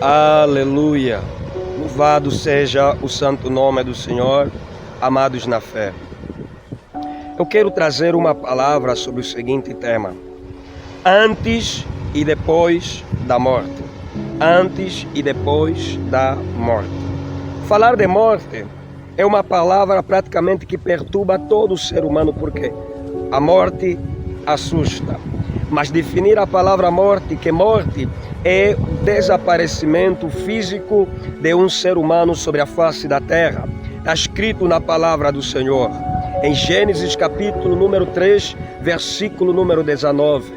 Aleluia! Louvado seja o santo nome do Senhor, amados na fé. Eu quero trazer uma palavra sobre o seguinte tema: antes e depois da morte. Antes e depois da morte. Falar de morte é uma palavra praticamente que perturba todo o ser humano, porque a morte assusta. Mas definir a palavra morte, que morte é o desaparecimento físico de um ser humano sobre a face da terra. Está escrito na palavra do Senhor, em Gênesis capítulo número 3, versículo número 19.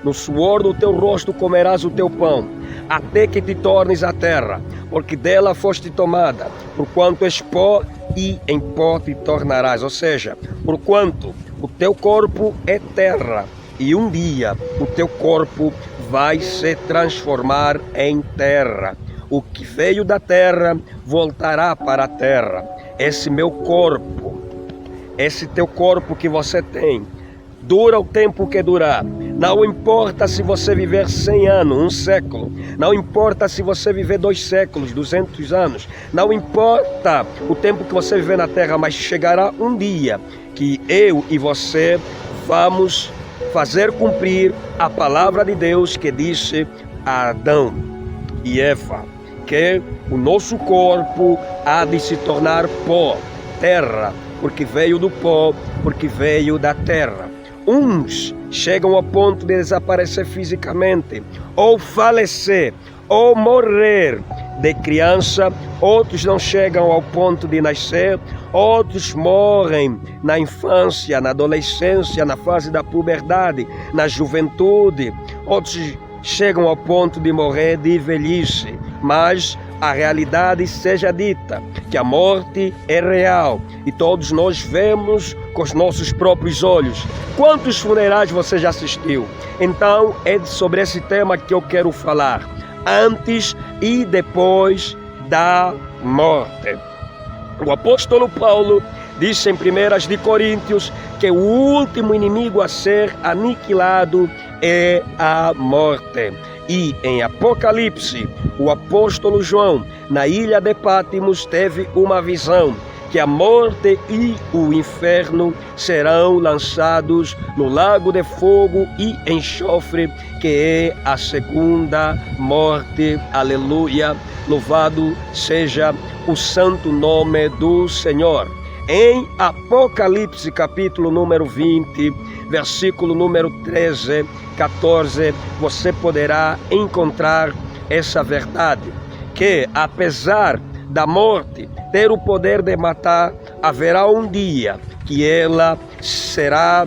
No suor do teu rosto comerás o teu pão, até que te tornes a terra, porque dela foste tomada, porquanto és pó, e em pó te tornarás. Ou seja, porquanto o teu corpo é terra, e um dia o teu corpo vai se transformar em terra. O que veio da terra voltará para a terra. Esse meu corpo, esse teu corpo que você tem, dura o tempo que durar. Não importa se você viver 100 anos, um século. Não importa se você viver 2 séculos, 200 anos. Não importa o tempo que você viver na terra, mas chegará um dia que eu e você vamos fazer cumprir a palavra de Deus que disse a Adão e Eva, que o nosso corpo há de se tornar pó, terra, porque veio do pó, porque veio da terra. Uns chegam ao ponto de desaparecer fisicamente, ou falecer, ou morrer de criança. Outros não chegam ao ponto de nascer, outros morrem na infância, na adolescência, na fase da puberdade, na juventude. Outros chegam ao ponto de morrer de velhice. Mas a realidade seja dita, que a morte é real e todos nós vemos com os nossos próprios olhos. Quantos funerais você já assistiu? Então é sobre esse tema que eu quero falar: antes e depois da morte. O apóstolo Paulo disse em 1 de Coríntios que o último inimigo a ser aniquilado é a morte. E em Apocalipse, o apóstolo João, na ilha de Pátimos, teve uma visão que a morte e o inferno serão lançados no lago de fogo e enxofre, que é a segunda morte. Aleluia! Louvado seja o santo nome do Senhor. Em Apocalipse capítulo número 20, versículo número 13, 14, você poderá encontrar essa verdade, que apesar da morte ter o poder de matar, haverá um dia que ela será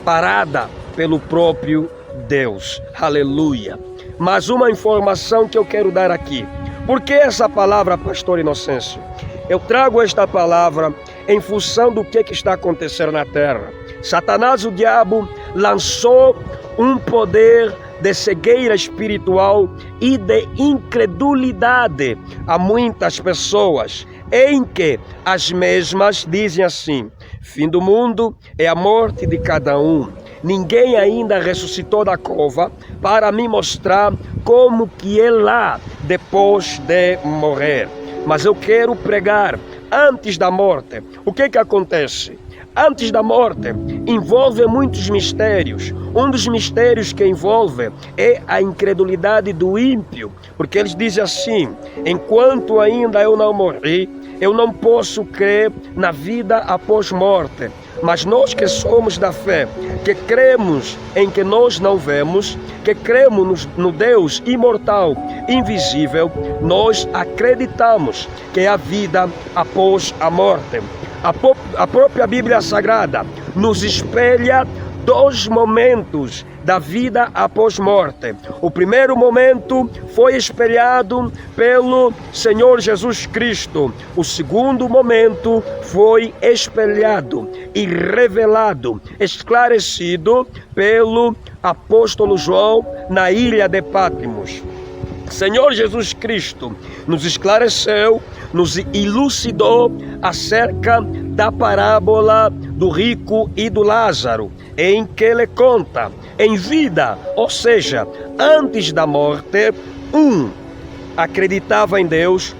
parada pelo próprio Deus. Aleluia! Mas uma informação que eu quero dar aqui. Por que essa palavra, pastor Inocêncio? Eu trago esta palavra em função do que está acontecendo na terra. Satanás, o diabo, lançou um poder de cegueira espiritual e de incredulidade a muitas pessoas, em que as mesmas dizem assim: fim do mundo é a morte de cada um. Ninguém ainda ressuscitou da cova para me mostrar como que é lá depois de morrer. Mas eu quero pregar antes da morte. O que acontece? Antes da morte, envolve muitos mistérios. Um dos mistérios que envolve é a incredulidade do ímpio, porque eles dizem assim: enquanto ainda eu não morri, eu não posso crer na vida após morte. Mas nós que somos da fé, que cremos em que nós não vemos, que cremos no Deus imortal, invisível, nós acreditamos que há vida após a morte. A própria Bíblia Sagrada nos espelha 2 momentos da vida após morte. O primeiro momento foi espelhado pelo Senhor Jesus Cristo. O segundo momento foi espelhado e revelado, esclarecido pelo apóstolo João na ilha de Pátimos. Senhor Jesus Cristo nos esclareceu, nos elucidou acerca da parábola do rico e do Lázaro, em que ele conta em vida, ou seja, antes da morte, acreditava em Deus,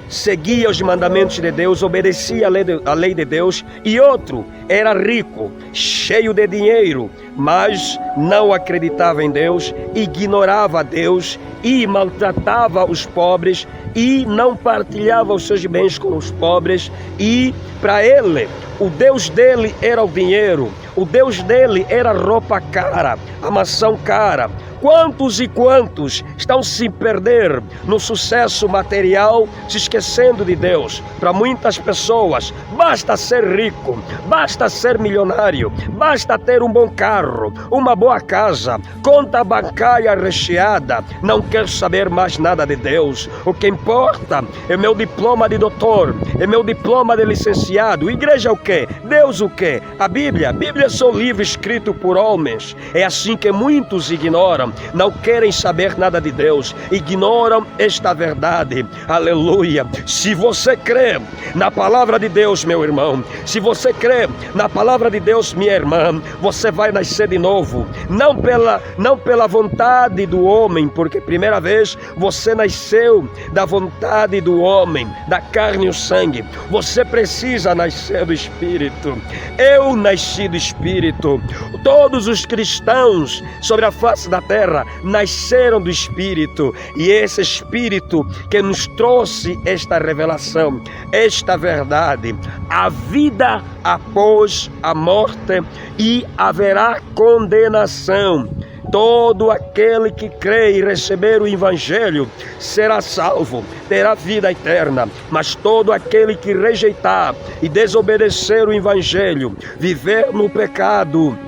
seguia os mandamentos de Deus, obedecia a lei de Deus, e outro era rico, cheio de dinheiro, mas não acreditava em Deus, ignorava Deus e maltratava os pobres e não partilhava os seus bens com os pobres, e para ele o Deus dele era o dinheiro, o Deus dele era roupa cara, a maçã cara. Quantos e quantos estão se perder no sucesso material, se esquecendo de Deus? Para muitas pessoas, basta ser rico, basta ser milionário, basta ter um bom carro, uma boa casa, conta bancária recheada, não quer saber mais nada de Deus. O que importa é meu diploma de doutor, é meu diploma de licenciado. Igreja o quê? Deus o quê? A Bíblia é só um livro escrito por homens. É assim que muitos ignoram. Não querem saber nada de Deus, ignoram esta verdade. Aleluia. Se você crê na palavra de Deus, meu irmão, se você crê na palavra de Deus, minha irmã, você vai nascer de novo, não pela vontade do homem, porque primeira vez você nasceu da vontade do homem, da carne e o sangue. Você precisa nascer do Espírito. Eu nasci do Espírito. Todos os cristãos sobre a face da terra nasceram do Espírito, e esse Espírito que nos trouxe esta revelação, esta verdade. A vida após a morte, e haverá condenação. Todo aquele que crê e receber o Evangelho será salvo, terá vida eterna. Mas todo aquele que rejeitar e desobedecer o Evangelho, viver no pecado,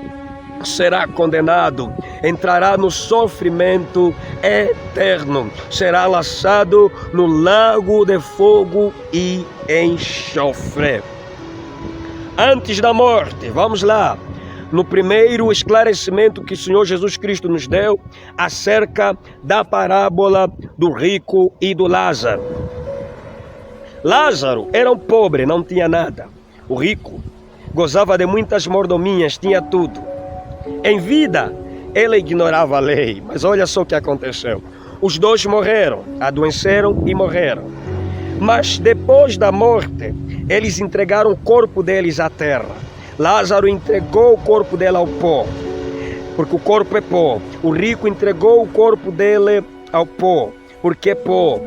será condenado, entrará no sofrimento eterno, será lançado no lago de fogo e enxofre. Antes da morte, vamos lá, no primeiro esclarecimento que o Senhor Jesus Cristo nos deu acerca da parábola do rico e do Lázaro. Lázaro era um pobre, não tinha nada. O rico gozava de muitas mordomias, tinha tudo. Em vida, ele ignorava a lei, mas olha só o que aconteceu. Os dois morreram, adoeceram e morreram. Mas depois da morte, eles entregaram o corpo deles à terra. Lázaro entregou o corpo dele ao pó, porque o corpo é pó. O rico entregou o corpo dele ao pó, porque é pó.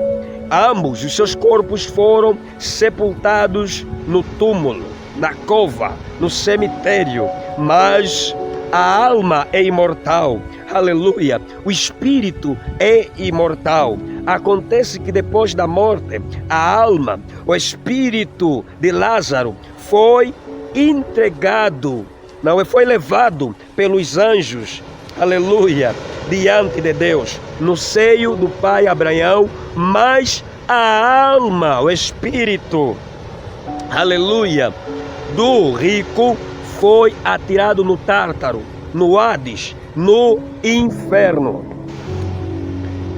Ambos os seus corpos foram sepultados no túmulo, na cova, no cemitério, mas a alma é imortal. Aleluia. O espírito é imortal. Acontece que depois da morte, a alma, o espírito de Lázaro foi entregado, não foi levado pelos anjos, aleluia, diante de Deus, no seio do pai Abraão, mas a alma, o espírito, aleluia, do rico foi atirado no Tártaro, no Hades, no inferno.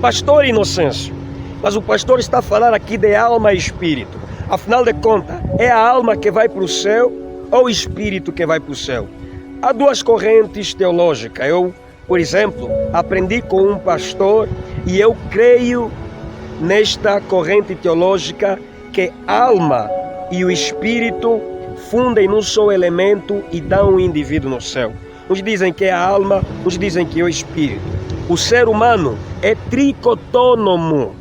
Pastor Inocêncio, mas o pastor está falando aqui de alma e espírito. Afinal de contas, é a alma que vai para o céu ou o espírito que vai para o céu? Há duas correntes teológicas. Eu, por exemplo, aprendi com um pastor e eu creio nesta corrente teológica que alma e o espírito fundem num só elemento e dão um indivíduo no céu. Uns dizem que é a alma, uns dizem que é o espírito. O ser humano é tricotônomo.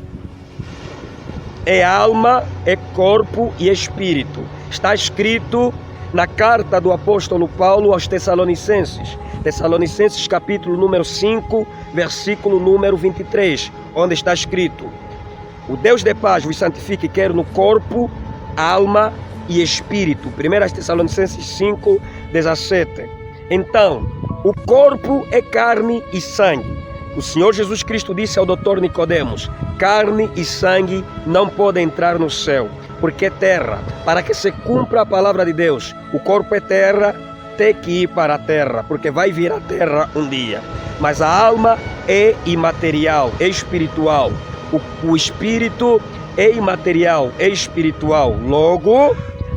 É alma, é corpo e espírito. Está escrito na carta do apóstolo Paulo aos Tessalonicenses. Tessalonicenses capítulo número 5, versículo número 23, onde está escrito: o Deus de paz vos santifique quer no corpo, alma e espírito. 1 Tessalonicenses 5, 17. Então, o corpo é carne e sangue. O Senhor Jesus Cristo disse ao doutor Nicodemos: carne e sangue não podem entrar no céu, porque é terra. Para que se cumpra a palavra de Deus, o corpo é terra, tem que ir para a terra, porque vai vir a terra um dia. Mas a alma é imaterial, é espiritual. O espírito é imaterial, é espiritual. Logo,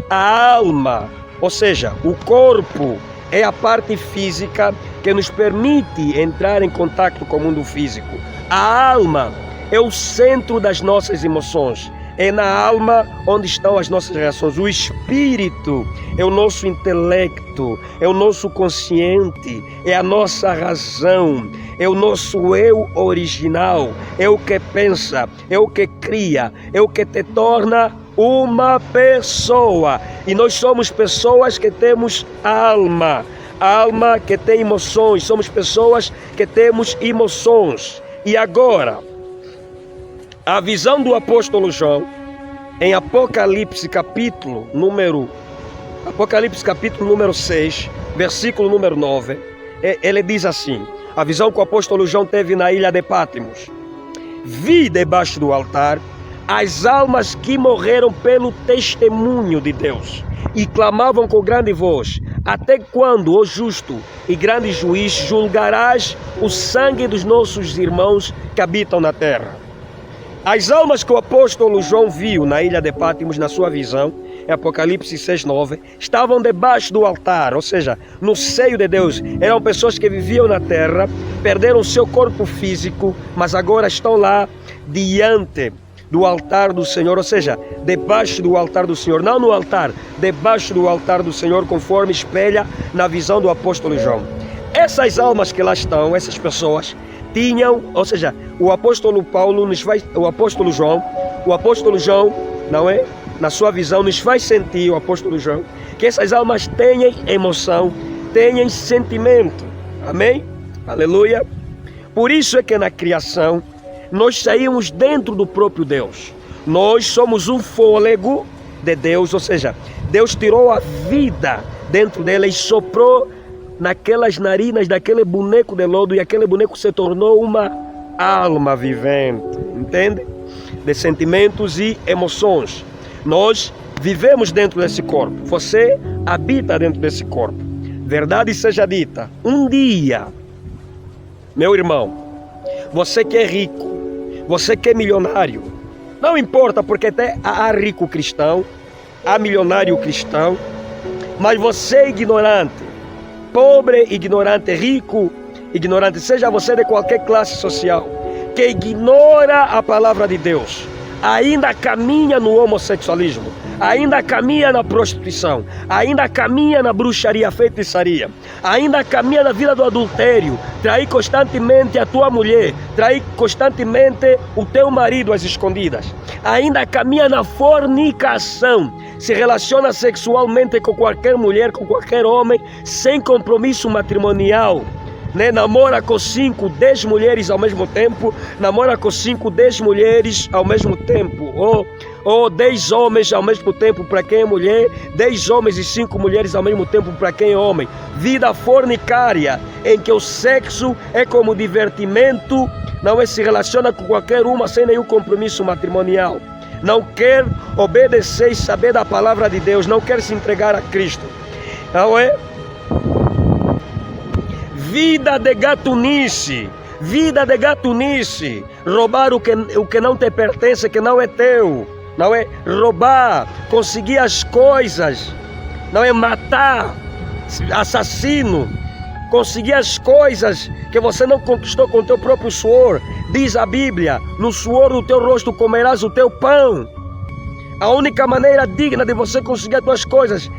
a alma, ou seja, o corpo, é a parte física que nos permite entrar em contato com o mundo físico. A alma é o centro das nossas emoções. É na alma onde estão as nossas reações. O espírito é o nosso intelecto, é o nosso consciente, é a nossa razão, é o nosso eu original, é o que pensa, é o que cria, é o que te torna uma pessoa. E nós somos pessoas que temos alma que tem emoções, somos pessoas que temos emoções. E agora, a visão do apóstolo João, em Apocalipse capítulo número 6, versículo número 9, ele diz assim, a visão que o apóstolo João teve na ilha de Patmos: vi debaixo do altar as almas que morreram pelo testemunho de Deus e clamavam com grande voz: até quando, ó justo e grande juiz, julgarás o sangue dos nossos irmãos que habitam na terra? As almas que o apóstolo João viu na ilha de Patmos, na sua visão, em Apocalipse 6:9, estavam debaixo do altar, ou seja, no seio de Deus. Eram pessoas que viviam na terra, perderam o seu corpo físico, mas agora estão lá diante do altar do Senhor, ou seja, debaixo do altar do Senhor, não no altar, debaixo do altar do Senhor, conforme espelha na visão do apóstolo João. Essas almas que lá estão, essas pessoas, tinham, ou seja, o apóstolo João, não é? Na sua visão, nos faz sentir, o apóstolo João, que essas almas têm emoção, têm sentimento. Amém? Aleluia. Por isso é que na criação, nós saímos dentro do próprio Deus. Nós somos um fôlego de Deus, ou seja, Deus tirou a vida dentro dela e soprou naquelas narinas daquele boneco de lodo, e aquele boneco se tornou uma alma vivente, entende? De sentimentos e emoções. Nós vivemos dentro desse corpo. Você habita dentro desse corpo. Verdade seja dita, um dia, meu irmão, você que é rico, você que é milionário, não importa, porque até há rico cristão, há milionário cristão, mas você é ignorante, pobre, ignorante, rico, ignorante, seja você de qualquer classe social, que ignora a palavra de Deus, ainda caminha no homossexualismo, ainda caminha na prostituição, ainda caminha na bruxaria, feitiçaria, ainda caminha na vida do adultério, trair constantemente a tua mulher, trair constantemente o teu marido às escondidas, ainda caminha na fornicação, se relaciona sexualmente com qualquer mulher, com qualquer homem, sem compromisso matrimonial, né? Namora com 5, 10 mulheres ao mesmo tempo, namora com 5, 10 mulheres ao mesmo tempo, ou 10 homens ao mesmo tempo para quem é mulher, 10 homens e 5 mulheres ao mesmo tempo para quem é homem. Vida fornicária, em que o sexo é como divertimento, não é, se relaciona com qualquer uma sem nenhum compromisso matrimonial. Não quer obedecer e saber da palavra de Deus, não quer se entregar a Cristo, não é? Vida de gatunice, roubar o que não te pertence, que não é teu, não é? Roubar, conseguir as coisas, não é? Matar, assassino, conseguir as coisas que você não conquistou com teu próprio suor. Diz a Bíblia: no suor do teu rosto comerás o teu pão. A única maneira digna de você conseguir as tuas coisas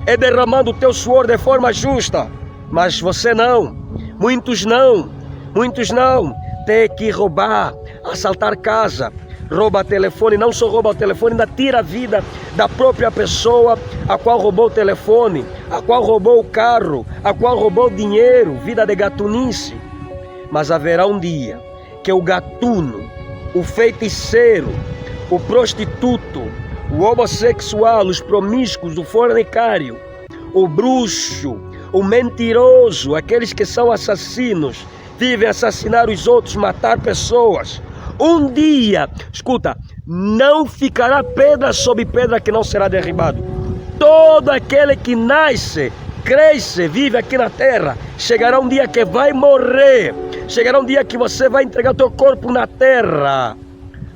é derramando o teu suor de forma justa. Mas você não, muitos não, tem que roubar, assaltar casa, rouba telefone, não só rouba o telefone, ainda tira a vida da própria pessoa a qual roubou o telefone, a qual roubou o carro, a qual roubou o dinheiro, vida de gatunice. Mas haverá um dia que o gatuno, o feiticeiro, o prostituto, o homossexual, os promíscuos, o fornicário, o bruxo, o mentiroso, aqueles que são assassinos, vivem a assassinar os outros, matar pessoas. Um dia, escuta, não ficará pedra sobre pedra que não será derribado. Todo aquele que nasce, cresce, vive aqui na terra, chegará um dia que vai morrer, chegará um dia que você vai entregar o teu corpo na terra.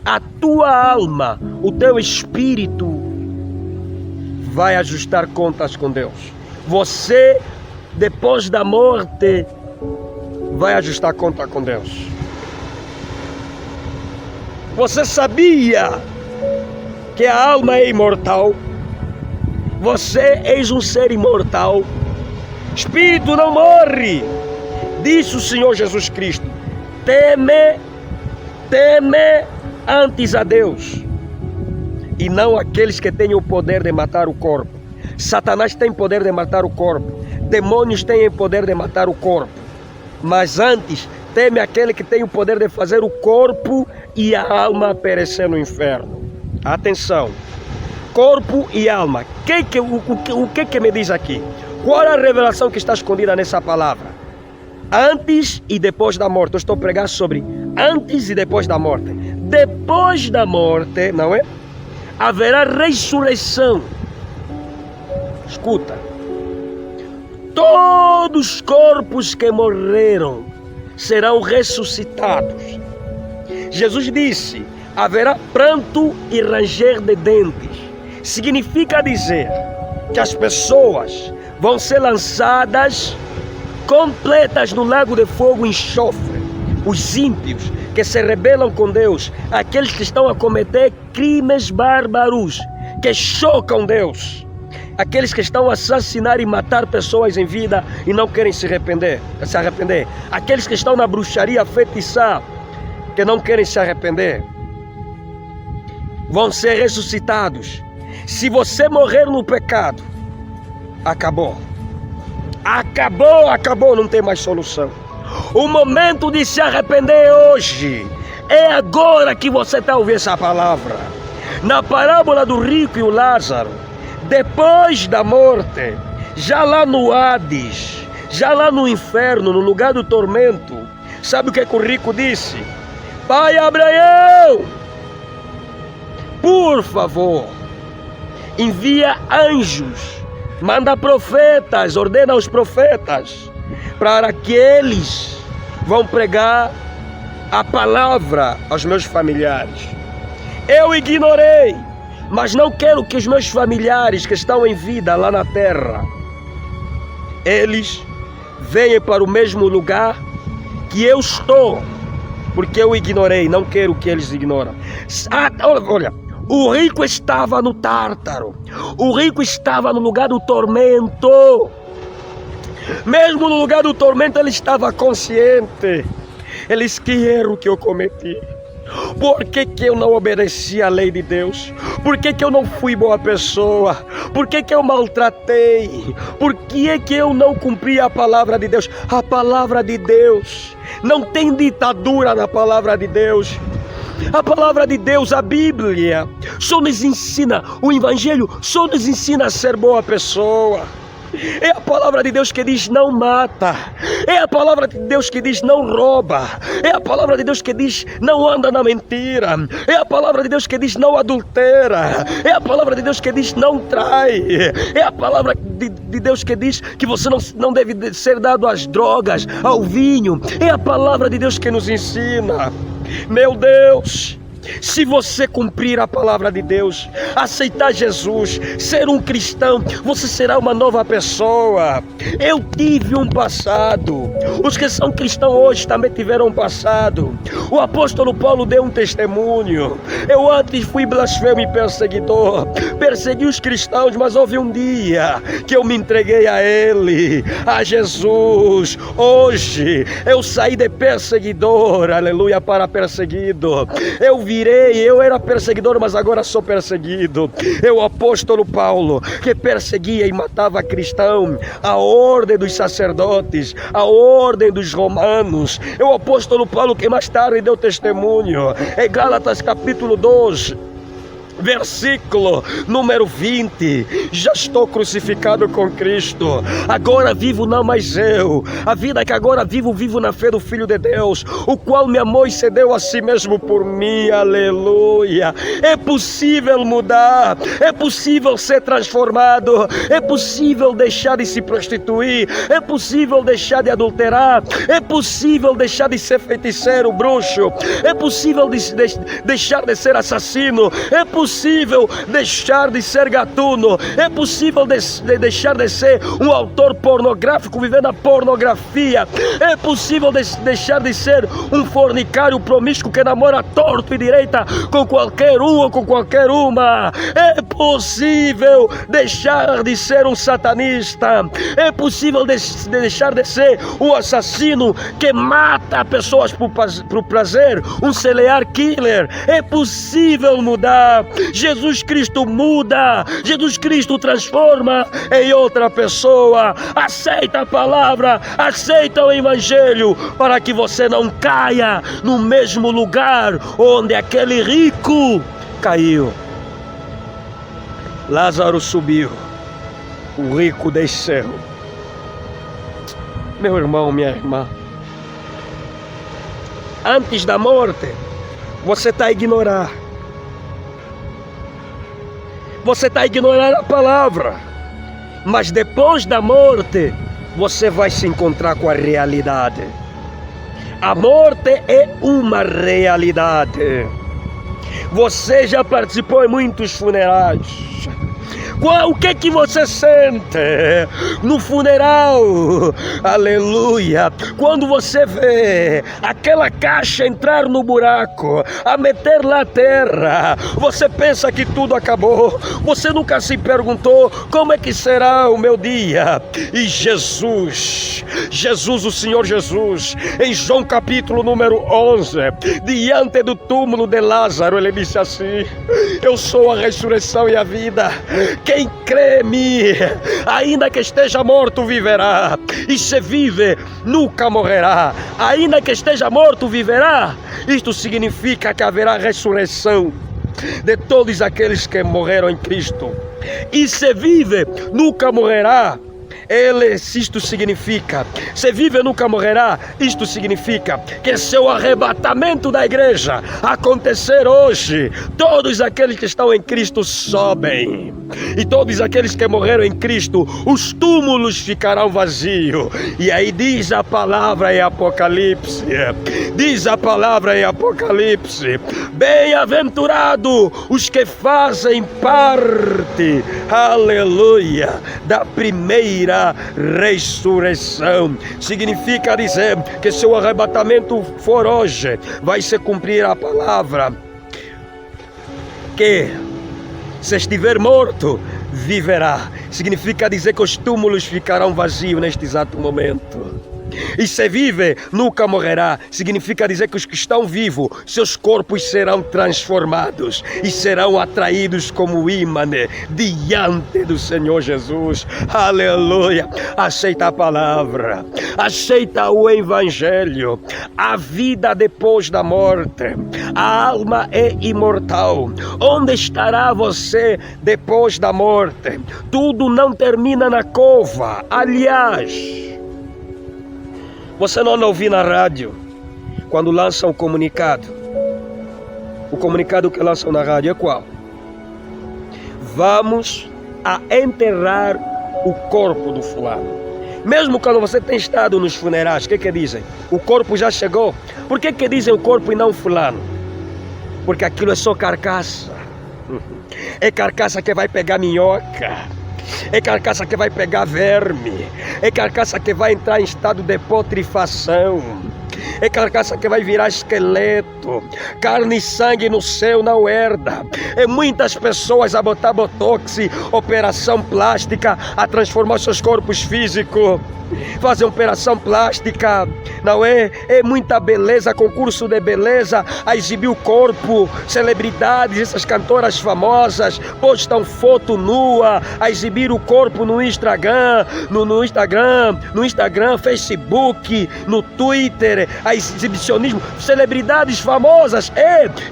A tua alma, o teu espírito vai ajustar contas com Deus. Você, depois da morte, vai ajustar conta com Deus. Você sabia que a alma é imortal? Você és um ser imortal. Espírito não morre. Disse o Senhor Jesus Cristo: teme antes a Deus, e não aqueles que têm o poder de matar o corpo. Satanás tem poder de matar o corpo. Demônios têm poder de matar o corpo. Mas antes, teme aquele que tem o poder de fazer o corpo e a alma perecer no inferno. Atenção. Corpo e alma. O que me diz aqui? Qual é a revelação que está escondida nessa palavra? Antes e depois da morte. Eu estou a pregar sobre antes e depois da morte. Depois da morte, não é? Haverá ressurreição. Escuta. Todos os corpos que morreram serão ressuscitados. Jesus disse: haverá pranto e ranger de dentes. Significa dizer que as pessoas vão ser lançadas completas no lago de fogo e enxofre. Os ímpios que se rebelam com Deus, aqueles que estão a cometer crimes bárbaros, que chocam Deus, aqueles que estão a assassinar e matar pessoas em vida e não querem se arrepender, aqueles que estão na bruxaria, feitiçar, que não querem se arrepender, vão ser ressuscitados. Se você morrer no pecado, acabou, não tem mais solução. O momento de se arrepender hoje. É agora que você está ouvindo essa palavra. Na parábola do rico e o Lázaro, depois da morte, já lá no Hades, já lá no inferno, no lugar do tormento, sabe o que o rico disse? Pai Abraão, por favor, envia anjos, manda profetas, ordena aos profetas, para que eles vão pregar a palavra aos meus familiares. Eu ignorei, mas não quero que os meus familiares que estão em vida lá na terra, eles venham para o mesmo lugar que eu estou, porque eu ignorei, não quero que eles ignorem. Olha, o rico estava no Tártaro, o rico estava no lugar do tormento. Mesmo no lugar do tormento ele estava consciente. Ele disse: que erro que eu cometi. Por que eu não obedeci à lei de Deus? Por que eu não fui boa pessoa? Por que eu maltratei? Por que eu não cumpri a palavra de Deus? A palavra de Deus não tem ditadura na palavra de Deus. A palavra de Deus, a Bíblia, só nos ensina, o Evangelho só nos ensina a ser boa pessoa. É a palavra de Deus que diz: não mata. É a palavra de Deus que diz: não rouba. É a palavra de Deus que diz: não anda na mentira. É a palavra de Deus que diz: não adultera. É a palavra de Deus que diz: não trai. É a palavra de Deus que diz que você não deve ser dado às drogas, ao vinho. É a palavra de Deus que nos ensina. Meu Deus, se você cumprir a palavra de Deus, aceitar Jesus, ser um cristão, você será uma nova pessoa. Eu tive um passado. Os que são cristãos hoje também tiveram um passado. O apóstolo Paulo deu um testemunho. Eu antes fui blasfemo e perseguidor. Persegui os cristãos, mas houve um dia que eu me entreguei a Ele, a Jesus. Hoje eu saí de perseguidor, aleluia, para perseguido. Eu era perseguidor, mas agora sou perseguido. Eu, o apóstolo Paulo, que perseguia e matava cristão, a ordem dos sacerdotes, a ordem dos romanos. Eu, o apóstolo Paulo, que mais tarde deu testemunho, em Gálatas capítulo 2, versículo número 20: já estou crucificado com Cristo, agora vivo não mais eu, a vida que agora vivo na fé do Filho de Deus, o qual me amou e cedeu a si mesmo por mim, aleluia. É possível mudar, é possível ser transformado, é possível deixar de se prostituir, é possível deixar de adulterar, é possível deixar de ser feiticeiro, bruxo, é possível deixar de ser assassino, é possível possível deixar de ser gatuno. É possível deixar de ser um autor pornográfico vivendo a pornografia. É possível deixar de ser um fornicário promíscuo que namora torto e direita com qualquer um ou com qualquer uma. É possível deixar de ser um satanista. É possível deixar de ser um assassino que mata pessoas por prazer, um serial killer. É possível mudar. Jesus Cristo muda. Jesus Cristo transforma em outra pessoa. Aceita a palavra, aceita o evangelho, para que você não caia no mesmo lugar onde aquele rico caiu. Lázaro subiu, o rico desceu. Meu irmão, minha irmã, antes da morte, você está a ignorar. Você está a ignorar a palavra. Mas depois da morte, você vai se encontrar com a realidade. A morte é uma realidade. Você já participou em muitos funerais. O que você sente no funeral? Aleluia! Quando você vê aquela caixa entrar no buraco, a meter lá a terra, você pensa que tudo acabou. Você nunca se perguntou como é que será o meu dia. E Jesus, o Senhor Jesus, em João capítulo número 11, diante do túmulo de Lázaro, ele disse assim: eu sou a ressurreição e a vida. Quem crê em mim, ainda que esteja morto, viverá. E se vive, nunca morrerá. Ainda que esteja morto, viverá. Isto significa que haverá ressurreição de todos aqueles que morreram em Cristo. E se vive, nunca morrerá. Isto significa, se vive nunca morrerá. Isto significa que se o arrebatamento da igreja acontecer hoje, todos aqueles que estão em Cristo sobem. E todos aqueles que morreram em Cristo, os túmulos ficarão vazios. E aí diz a palavra em Apocalipse, bem-aventurado os que fazem parte, aleluia, da primeira ressurreição. Significa dizer que se o arrebatamento for hoje, vai se cumprir a palavra que se estiver morto, viverá. Significa dizer que os túmulos ficarão vazios neste exato momento. E se vive, nunca morrerá. Significa dizer que os que estão vivos, seus corpos serão transformados e serão atraídos como ímã diante do Senhor Jesus. Aleluia! Aceita a palavra, aceita o evangelho. A vida depois da morte, a alma é imortal. Onde estará você depois da morte? Tudo não termina na cova. Aliás, você não ouviu na rádio, quando lançam o comunicado. O comunicado que lançam na rádio é qual? Vamos a enterrar o corpo do fulano. Mesmo quando você tem estado nos funerais, o que dizem? O corpo já chegou. Por que dizem o corpo e não fulano? Porque aquilo é só carcaça. É carcaça que vai pegar minhoca. É carcaça que vai pegar verme. É carcaça que vai entrar em estado de putrefação. É carcaça que vai virar esqueleto. Carne e sangue no céu não herda. É muitas pessoas a botar botox, operação plástica, a transformar seus corpos físicos. Fazer operação plástica, não é? É muita beleza, concurso de beleza, a exibir o corpo. Celebridades, essas cantoras famosas postam foto nua, a exibir o corpo no Instagram, no Instagram, Facebook, no Twitter, a exibicionismo. Celebridades famosas,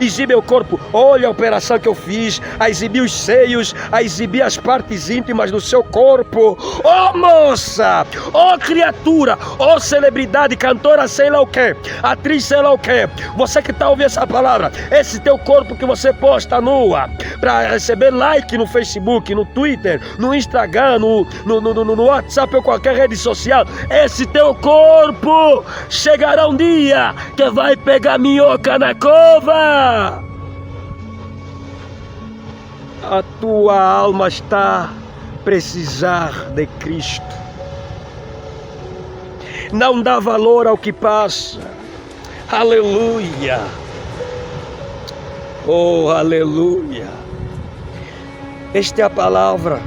exibem o corpo. Olha a operação que eu fiz, a exibir os seios, a exibir as partes íntimas do seu corpo. Oh, moça! Oh, criatura, oh celebridade, cantora sei lá o que, atriz sei lá o que, você que está ouvindo essa palavra, esse teu corpo que você posta nua, para receber like no Facebook, no Twitter, no Instagram, no WhatsApp ou qualquer rede social, esse teu corpo chegará um dia que vai pegar minhoca na cova. A tua alma está a precisar de Cristo. Não dá valor ao que passa. Aleluia. Oh, aleluia. Esta é a palavra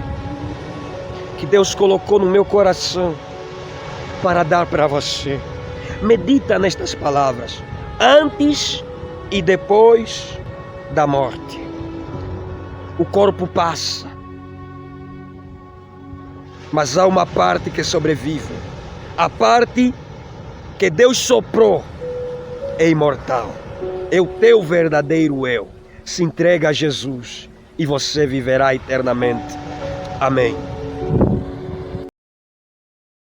que Deus colocou no meu coração para dar para você. Medita nestas palavras, antes e depois da morte. O corpo passa, mas há uma parte que sobrevive. A parte que Deus soprou é imortal. É o teu verdadeiro eu. Se entrega a Jesus e você viverá eternamente. Amém.